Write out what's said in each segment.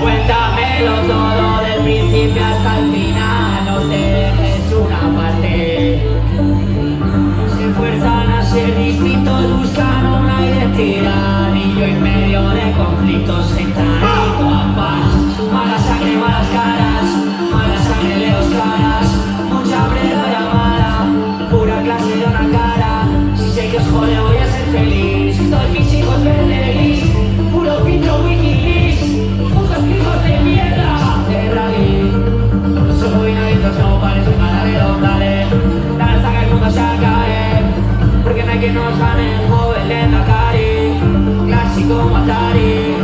Cuéntamelo todo del principio hasta el final, no te dejes una parte. Se fuerzan a ser distintos, buscan una identidad, y yo en medio de conflictos sentadito a paz. Mala sangre, malas caras, mala sangre, leos caras, mucha hambre de llamada, pura clase de una cara. Si sé que os jode voy a ser feliz, todos mis hijos verde gris, puro filtro Wikileaks, putos hijos de mierda de rally. Solo voy adentro, no parece nada de dale. Dale hasta que el mundo se acabe, porque no hay que nos gane el joven Lehendakari, clásico Matari.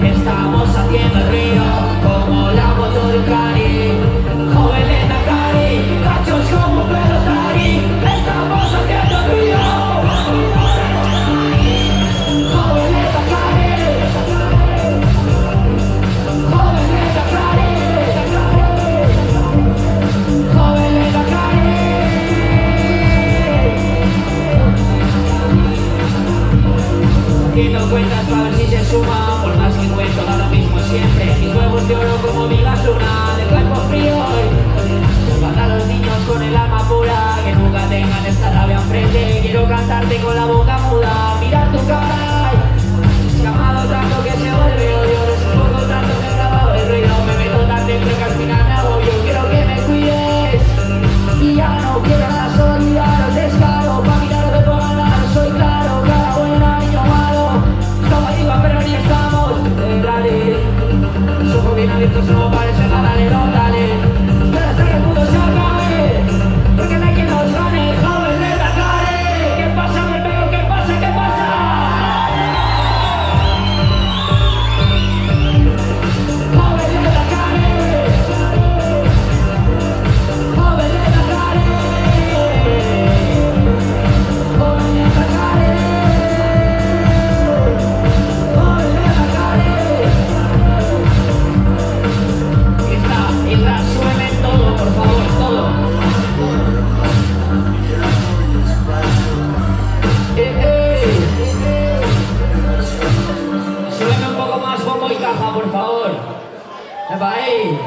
Estamos haciendo el río como la moto de Ucrania. Joven Lehendakari, cachos como pelotari. Estamos haciendo el río. Joven Lehendakari, joven Lehendakari, joven Lehendakari. Haciendo cuentas para ver si se suma, por más que cuento da lo mismo siempre. Mis huevos de oro como migas luna, de cuerpo frío. Mata a los niños con el alma pura, que nunca tengan esta rabia enfrente. Quiero cantarte con la boca muda, mirar tu cara. Llamado tanto que se vuelve odio, no es un poco tanto que he grabado el ruido. Me meto tan dentro que al final me agobio. Quiero que me cuides y ya no quiero nada solidar. Os descaro, pa' mirar de pongan nada, soy claro. Cara buena, niño malo, estaba arriba pero ni estamos en rally. Los ojos bien abiertos no parece nada de no dale. Pero hasta que el mundo se acabe, porque no hay quien nos gane. Joven Lehendakari, ¿qué pasa, me pego? ¿Qué pasa? ¿Qué pasa? Joven Lehendakari, joven Lehendakari, joven Lehendakari, joven Lehendakari. Isla, suene todo, por favor, todo. Súbeme un poco más bombo y caja, por favor. Epa, ahí.